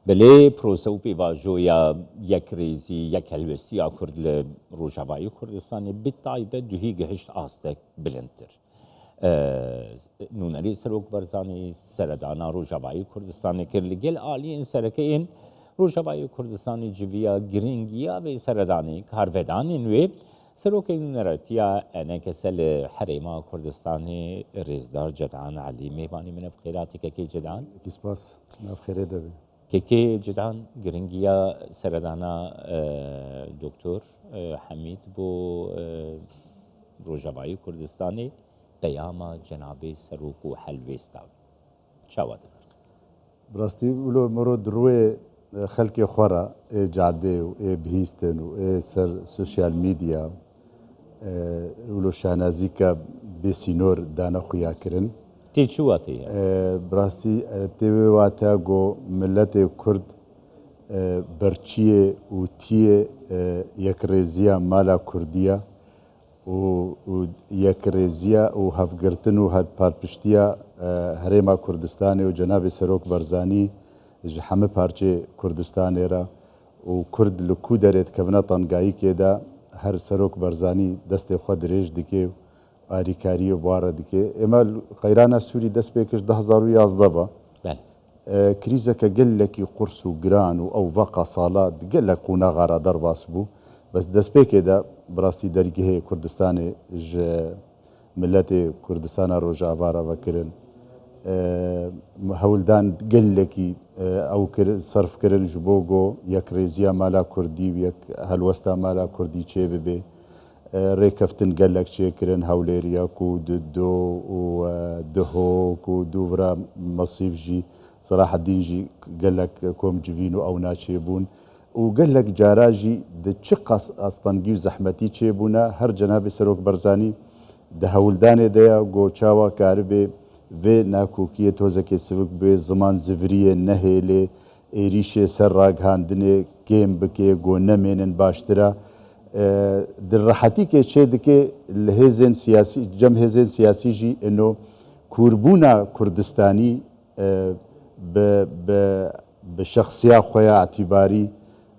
بلێ پرۆسە و پێواژۆیە یەک ڕێزی یەک هەلوێستی یا کورد لە ڕۆژاوایی کوردستانی بتایبەت دوهی گەهشت ئاستێک بلندتر نونەری سەرۆک بەرزانی سەردانا ڕۆژاوایی کوردستانی کرد لەگەل ئالیین سەرەکەیان ڕۆژاوایی کوردستانی جویە گرنگیە بێ سەردانی کارڤێدانی نوێ سەرۆکەی نونەرەتیە ئەنەکەسە لە حرێما کوردستانی ڕێزدار جەدان عەلی میوانی منە بخێراتێکەکەی جەدان سپاس ناوخێرێ دەبێ کێکێ جدان گرنگیە سەردانا دکتۆر حەمید بۆ ڕۆژاوایی کوردستانی پەیامە جەنابێ سەرۆک و هەلوێستا چاوا بڕاستی ولۆ مرۆ درۆێ خەلکێ خۆرە ئێ جادێ و ئێ بهیستن و ئێ سەر سوسیال میدیا ولۆ شانازیکە بێسینۆر دانە خویاکردن تێچواتێ براستی تێوێ واتە گۆ ملەتێ کورد بەرچیە و تیە یەکڕێزیە مالا کوردیە و یەکڕێزیە و هەفگرتن و هەرپارپشتیە هەرێما کوردستانی و جەنابێ سەرۆک بەرزانی ji hemû parçê Kurdistanê re û Kurd li ku derê dikevine tangayîkê de her serok berzanî destê xwe dirêj dike û alîkariyê ware dike. Ême qeyrana Sûrî dest pê kir 2011 ve krîzeke gelekî qurs û giran û ew veqa sala di gelek qûnaxa re derbas bû. Bes destpêkê de bi rastî dergehê Kurdistanê ji milletê Kurdistana Rojava re vekirin. هەولدان gelekî ew serfkirin ji bo got yekrêziya mala Kurdî û yek helwesta mala Kurdî çê bibe rêkeftin gelek çêkirin hewlêriya ku di do û di hok û dûvira masîv jî Selaheddîn jî gelek komcivîn û ew naçêbûn û gelek cara jî di çi qas astangî û zehmetî çêbûne her cenabê Serok Berzanî di hewldanê de ya got çawa karibê vê nakokiyê tozekê sivik bê ziman ziviriyê nehêlê êrîşê ser ragihandinê kêm bike got nemênin baştira di rehetîkê çê dike li hêzên siyasî cem hêzên siyasî jî ino kûrbûna Kurdistanî bi şexsiya xwe ya etîbarî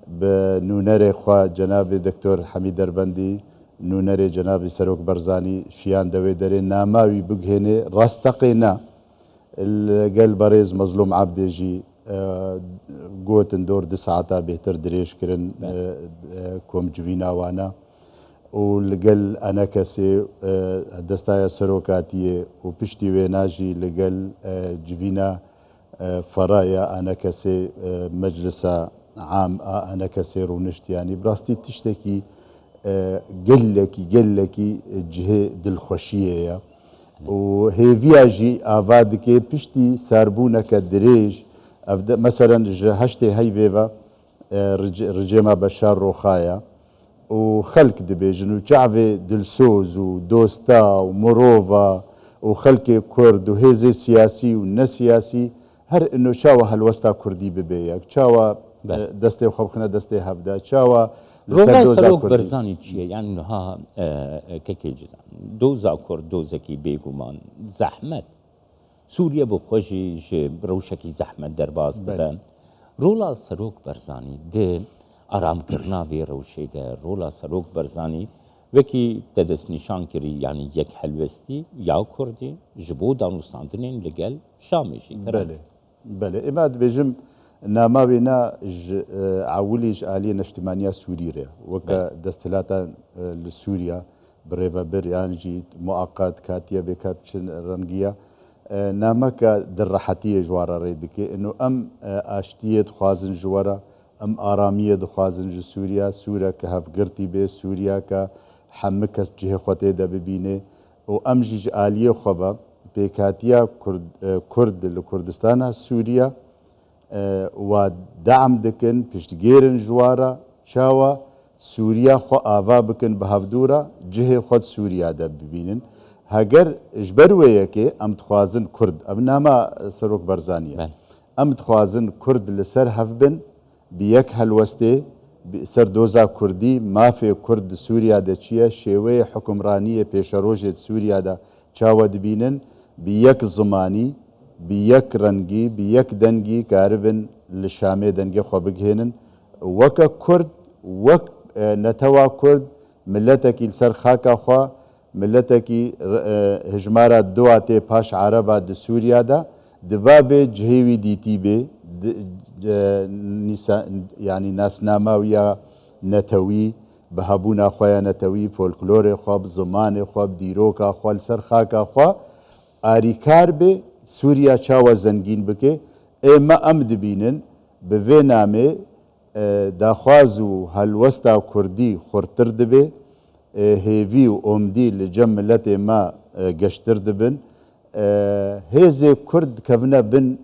bi nûnerê xwe cenabê Doktor Hemîd Derbendî nûnerê cenabê Serok Berzanî şiyan devê derê nama wî bigihêne rasteqê ne gel berêz Mezlûm Ebdê jî gotin dor di saeta bêhtir dirêj kirin komcivîna wana û li gel enekesê destaya serokatiyê û piştî wêna jî li gel civîna feraya enekesê meclisa am a enekesê rûnişt yanî bi rastî tiştekî gelekî cihê dilxweşiyê ye û hêviya jî ava dike piştî serbûneke dirêj ev de meselen ji heştê heyvê ve ricêma Beşar Roxaya û xelk dibêjin û çavê dilsoz û dosta û mirova û xelkê Kurd û hêzê siyasî û nesiyasî her ino çawa helwesta Kurdî bibe yek çawa destê xwe bixine destê hevde çawa ڕۆڵا سەرۆک بەرزانی چییە یان نها کەکێجدا دۆزا کورد دۆزێکی بێگومان زەحمەت سووریە بۆ خۆشی ڕەوشێکی زەحمەت دەرباز دەبن ڕۆڵا سەرۆک بەرزانی د ئارامکردنا vê rewşê de rola Serok Berzanî wekî te destnîşan kirî yanî yek helwestî ya Kurdî ji bo danûstandinên li gel Şamê jî belê ême dibêjim nama wê na ji ewilî ji aliyê neştimaniya Sûrî re weke desthilatên li Sûriya bi rêvebir yan jî mueqet katiye bêkar biçin rengiya nameka di rehetiyê ji wara rê dike ino em aştiyê dixwazin ji were em aramiyê dixwazin ji Sûriya Sûreke hevgirtî bê Sûriyeke hemû kes cihê xwe tê de bibîne û em jî ji aliyê xwe ve pêkatiya Kurd li Kurdistana Sûriya wa deam dikin piştgêrin ji wara çawa Sûriya xwe ava bikin bi hevdûra cihê xwe Sûriya de bibînin heger ji ber wê yekê em dixwazin Kurd ev nama Serok Berzanî ye em dixwazin Kurd li ser hev bin bi yek helwestê ser doza Kurdî mafê Kurd di Sûriya de çi ye şêweyê hukmraniyê pêşerojê Sûriya de çawa dibînin bi yek zimanî بيك رنجي بيك دنجي كاربن للشامي دنجي خو بجهنن وكا كرد وك نتوا كرد ملتكي لسر خاكا خوا ملتكي هجمارة دواتي باش عربة د سوريا دا دبابي جهيوي ديتي بي يعني ناس ناماويا نتوي بهبونا خويا نتوي فولكلور خواب زمان خواب ديروكا خوال سر خاكا خوا آريكار بي سوريا چاوا زنگين بكي اما امد بينن بوي نامي داخوازو هلوستا كردي خورتر دبي هيفي و اومدي لجم ملت ما گشتر دبن هيزي كرد كفنا بن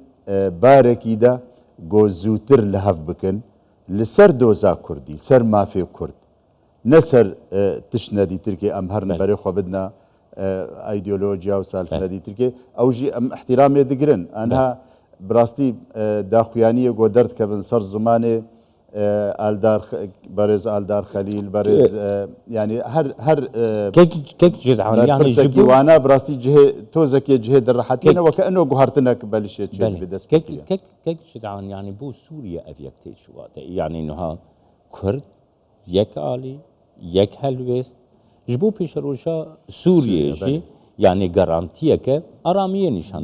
باركي دا گو زوتر لهف بكن لسر دوزا كردي سر مافي كرد نسر تشنا دي تركي ام هرن بري خو بدنا ايديولوجيا وسالفه دي تركي او جي ام احترامي دقرن انها براستي داخويانيه گو درد كفن سر زمانه آلدار برز آلدار خليل برز يعني هر كيك جدعان يعني جبو وانا براستي جهه توزك جهه درحتنا وكانه قهرتنا بلش بدس كيك جدعان يعني بو سوريا افيكتي شو يعني انها كرد يك آلي يك هلوست جبو پیش روشا سوريا جي يعني garantiye ke aramiye nişan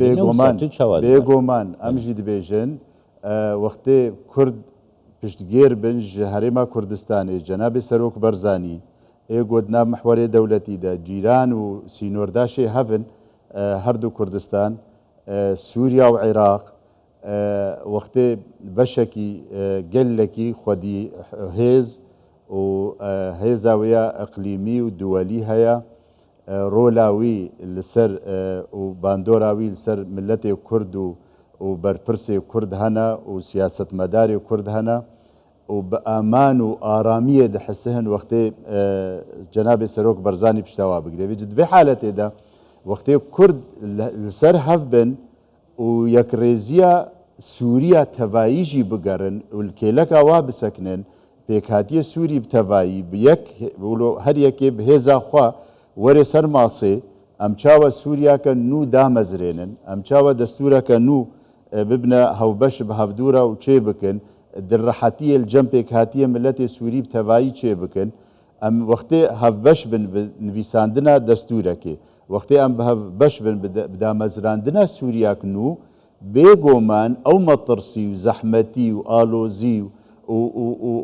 بيغومان امجي دبيجن وقتي كرد پشتگیر بن هرما کردستان جناب سروک برزانی گودنا محور دولتی دا جیران و سینورداشی هفن هر دو کردستان سوریا و عراق وقت بشکی گلکی خودی هیز و هیزاویا اقلیمی و دولی هیا رولاوی لسر و باندوراوی لسر ملت کرد و برپرسی کرد هنا و سیاست مداری کرد هنا و بأمان و آرامیه ده حسهن وقتی جناب سروک برزانی پشتوا بگیره وجد به حالت ده وقتی کرد لسر هف بن و یک ریزیا سوریا تواییجی بگرن و الکیلکا وا بسکنن پیکاتی سوری بتوایی بیک بولو هر یکی بهزا خوا وری سر ماسی امچاوا سوریا که نو دامزرینن امچاوا دستورا که نو ببنا هوبش بهفدورا و چه بکن درحتیه الجنبك هاتیه ملت سوری بتوایی چه بکن ام وقتی هفبش بن نویساندنا دستورا که وقتی ام هفبش بن بدامزراندنا سوریا کنو بيغومان او مطرسي وزحمتي والوزي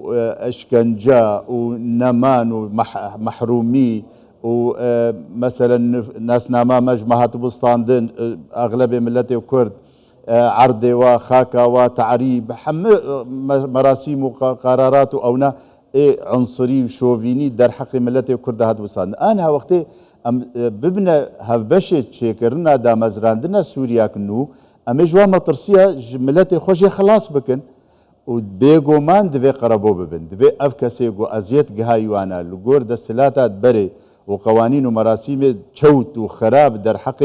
واشكنجا ونمان ومحرومي ومثلا ناس ناما مجموعات بوستاندن اغلب ملتي كرد عرضي وخاكا وتعريب مراسيم وقرارات اونا عنصري وشوفيني در حق ملتي كرد هاد بوستاندن انا وقتي ببنا هفبشت شيكرنا دا مزراندنا سوريا كنو اما جوا مطرسيه ملتي خوشي خلاص بكن وبيغومان دفي قربو ببن دفي افكسيغو ازيت جهايوانا لغور دستلاتات بري وقوانين ومراسيم تشوت وخراب در حق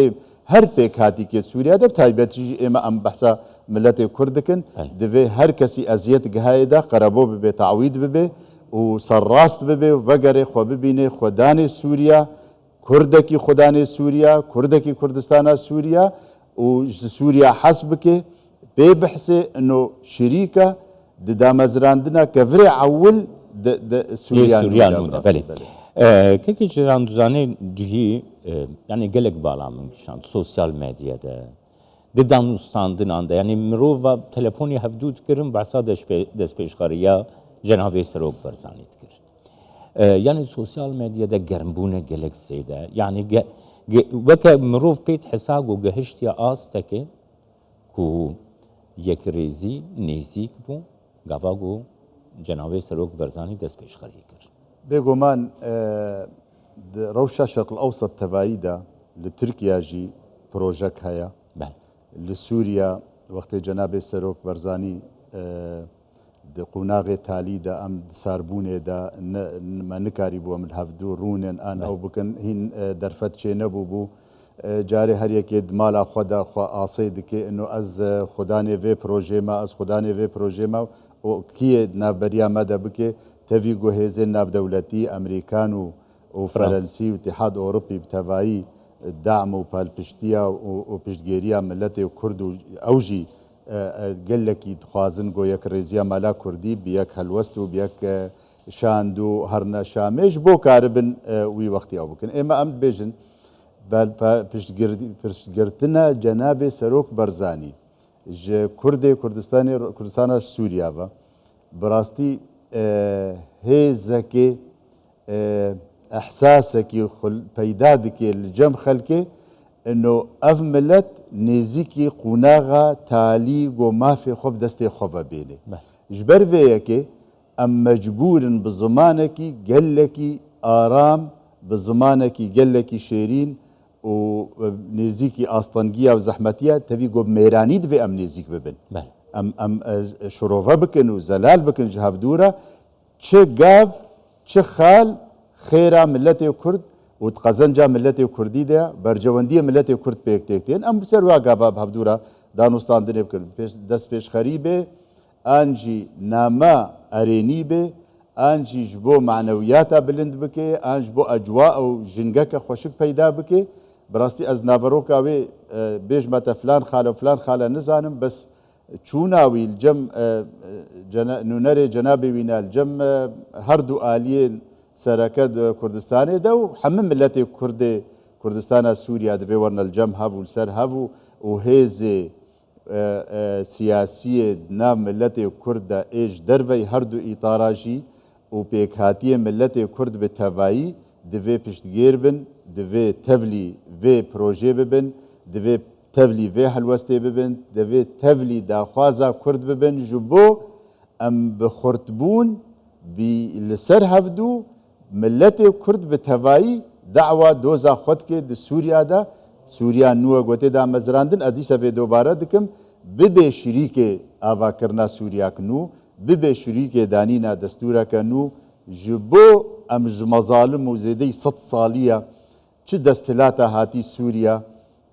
هر بيك هاتي كي سوريا دب تايبتي اما ام بحثا ملتي كردكن دفي هر كسي ازيت جهايدا قربو ببي تعويض ببي وصراست ببي وفقري خو ببيني خداني سوريا كردكي خداني سوريا كردكي كردستان سوريا وسوريا حسبك بيبحثي انه شريكه دامزراندنا كفري عول سوريان بله كيكي جيران دوزاني دهي يعني قلق بالا من شان سوسيال ميديا ده ددان استاندن عنده يعني مروفا تلفوني هفدود كرم بعصا دس پیشخاريا جناب سروک برزاني تكر يعني سوسيال ميديا ده گرمبونه قلق سيده يعني وكا مروف بيت حساق وقهشتيا آستكي كو یک ریزی نزیک بو گاواگو جناب سروک برزانی دست پیش خری کرد. بيغومان روشا الشرق الاوسط تفايدا لتركيا جي بروجيك هيا بله لسوريا وقت جناب سروك برزاني د قوناغ تالي دا ام ساربونه دا ما نكاري بو من هفدو رونن ان او بكن هين درفت شي نبو بو جاري هر يكي مالا خدا خو آسيد كي انه از خداني في بروجي ما از خداني في بروجي ما وكي ناف بريا مدى بكي تفيقو هيزين ناف دولتي امريكان وفرنسي واتحاد اوروبي بتفاي دعم وپالپشتیە و پشتگیریە ملەتی و کورد و ئەوژی گەلێکی دخوازن گۆ یەک ڕێزیە مەلا کوردی بیەک هەلوەست و بیەک شاند و هەرنە شامێش بۆ کاربن وی وەختی ئەو بکەن ئێمە ئەم بێژن پشتگرتنە جەنابێ سەرۆک بەرزانی ji Kurdê Kurdistanê Sûriya ve bi rastî hêzekê ehsasekî peyda dike li cem xelkê ino ev millet nêzîkî qunaxa talî got mafê xwe bi destê xwe vebêne. Ji ber vê yekê em mecbûrin bi zimanekî gelekî aram bi zimanekî gelekî şêrîn û nêzîkî astangiya û zehmetiya tevî got mêranî divê em nêzik bibin. Em şirove bikin û zelal bikin ji hevdûre çi gav çi xal xêra milletê Kurd û dixezenca milletê Kurdî de bercewendiyê milletê Kurd pêk têk tên em ser wa gava bi hevdûra danûstandinê bikin dest pêşxerî bê an jî nama erênî bê an jî ji bo manewiyata bilind bike an ji bo ecwa û jingeke xweşik peyda bike bi rastî ez naveroka wê bêjme te filan xale û filan xale nizanim bes çûna wî li cem nûnerê cenabê wî ne li cem her du aliyên sereket Kurdistanê de û hemû milletê Kurdê Kurdistana Sûriya divê werine li cem hev û li ser hev û hêzê siyasiyê nav milletê Kurd de ê ji derveyê her du îtara jî û pêkhatiyê milletê Kurd bi tevayî divê piştgêr bin divê tevlî vê projê bibin divê tevlî vê helwestê bibin divê tevlî daxwaza Kurd bibin ji bo em bi xurtbûn li ser hevdû milletê Kurd bi tevayî dawa doza xwe dike di Sûriya de Sûriya nû e gotê da mezirandin ez dîsa vê dobare dikim bibe şirîkê avakirina Sûriyak nû bibe şirîkê danîna destûreke nû ji bo em ji mezalim û zêdeyî 100 saliya çi desthilata hatî Sûriya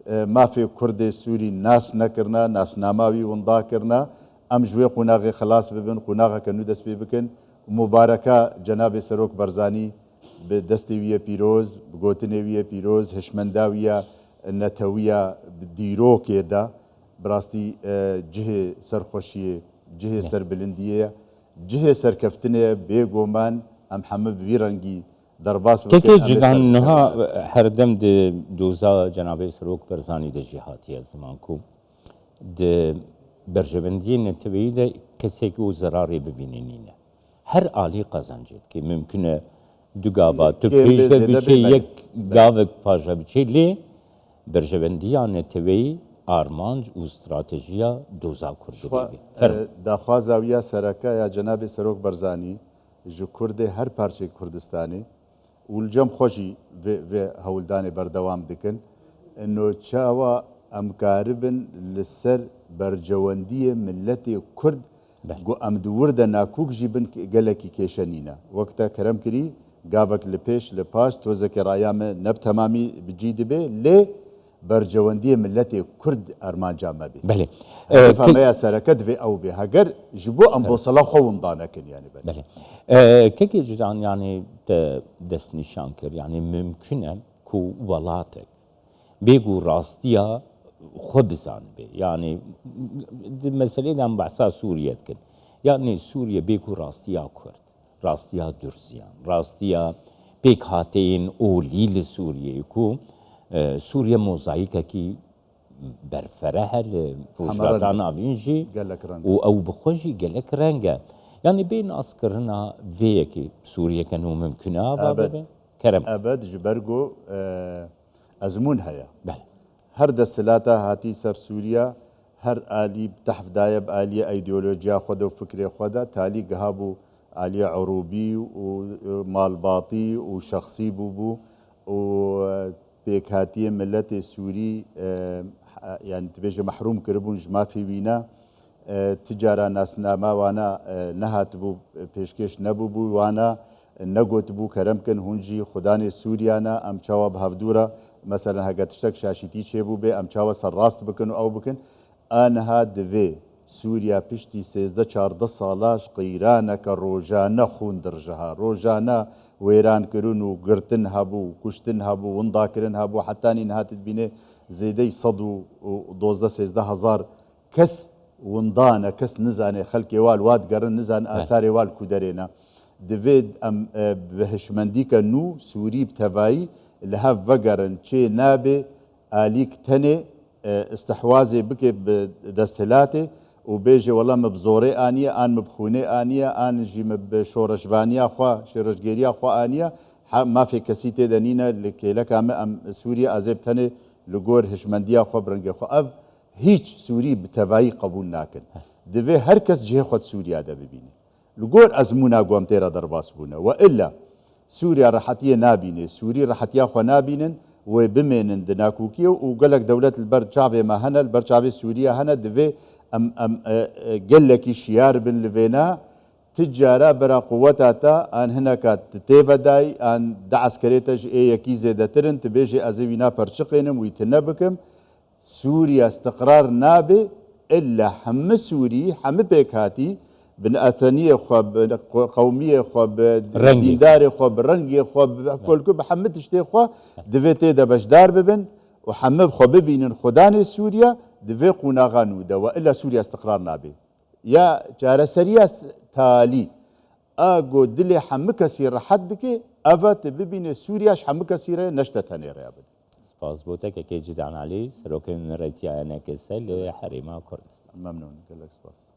mafê Kurdê Sûrî nas nekirine nasnama wî winda kirine em ji wê qunaxê xilas bibin qunaxeke nû dest pê bikin mübareka cenabê Serok Barzanî bi destê wî ye pîroz bi gotinê wî ye pîroz hişmenda wî ye netewiya dîrokê de bi rastî cihê serxweşiyê cihê serbilindiyê cihê serkeftinê bêguman em hemû bi vî rengî derbas Kekê cidan niha herdem di doza cenabê Serok Barzanî de jî hatiye ziman ku di berjewendiyê neteweyî de kesekî û zerarê bibînîne. Her alî qezencê dike mümkün e du gava tu pêş de bike yek gavek paja biçe lê berjewendiya neteweyî armanc û stratejiya doza Kurdî bê. Daxwaza wî ya sereka ya cenabê Serok Barzanî ji Kurdê her parçeyê Kurdistanê û li cem xwe jî vê hewldanê berdewam dikin ino çawa em karibin li ser bercewendiyê milletê Kurd got em di wir de nakûk jî bin gelekî kêşenîne wek te kerem kirî gavek li pêş li paş tozeke raya me neb temamî bi cî dibe lê bercewendiyê milletê Kurd ermanca me bê meya sereket vê ew bê heger ji bo em bosala xwe winda nekin yani kekê cidan yani te dest nîşan kir yani mümkün e ku welatek bêgû rastiya xwe bizanibê yani meselêdan behsa Sûriye dikin yani Sûriye bêgû rastiya Kurd rastiya Dürziyan rastiya pêkhateyên olî li Sûriyeyê ku Sûriye mozayîkekî berfereh e li rojhilatan avîn jî û ew bi xwe jî gelek reng e yani bê naskirina vê yekê Sûriyeke nû mümkün e ava bibe kerem ebed ji ber got ezmûn heye her desthilata hatî ser Sûriya her alî tehfdaye bi aliyê îdeolojiya xwe de û fikrê xwe de talî giha bû aliyê erûbî û malbatî û şexsî bûbû û pêkhatiyê milletê Sûrî yani dibêje mehrûm kiribûn ji mafê wî ne ticara nasnama wana nehatibû pêşkêş nebûbû wana negotibû kerem kin hûn jî xudanê Sûriya ne em çawa bi hevdûra mesela hege tiştek şaşîtî çêbû bê em çawa serrast bikin û ew bikin aniha divê Sûriya piştî 13-14 sala ji qîraneke rojane xûn dirjiha rojane وێران کردن و گرتن هەبوو کوشتن هەبوو ونداکردن هەبوو حتانی نهاتت بینێ زێدەی 112 هزار کەس وندانە کەس نزانێ خەڵکێ وال وات گەڕن نزان ئاسارێ وال کودەرێنە دەوێت ئەم بەهشمەندیکە نو سووری بتەڤایی لە هەف vەگەڕن چێ نابێ ئالیک تەنێ استحوازێ بکێ دەستهلاتێ و بێژێ وەڵام بزۆرێ ئانیە ئان بخونێ ئانیە ئانژی شۆڕەشوانیا خوا شێڕژگێریا خوا ئانیە مافێ کەسی تێدەنینە لە کێلەکامە ئەم سووریە ئازێ بتەنێ لە گۆر هشمەندیا خۆ برنگێ خۆ ئەv هیچ سووری بتەڤایی قبول ناکەن دەبێ هەر کەس جێ خۆت سووریا دەببینێ li gor ezmûna guam têra derbas bûne we illa Sûriya rehetiyê nabîne Sûrî rehetiya xwe nabînin wê bimênin di nakûkiyê û gelek dewlet li ber çavê me hene li ber çavê Sûriya hene divê em gelekî şiyar bin li vêna ti cara bera quweta te an hineka tê vedayî an di eskerê te ji ê yekî zêdetirin tu bêjî ez ê wîna perçiqênim wî tu nebikim Sûriya istiqrar nabe illa hemû Sûrî hemû pêk hatî بنأثنية خب قومية خب دينداري خب رنجي خب كل بحمد تشتي خو دفيتي دا بشدار ببن وحمد خو ببين خداني سوريا دفي قونا غانو دا وإلا سوريا استقرار نابي يا جارة سريا تالي اگو دلي حمد كثير حدك افا تبين سوريا حمد كثير نشتتني ريابد سپاس بوتك كي جدعان علي سروكن ريتيا انا كسل حريمة كردستان ممنون لك سپاس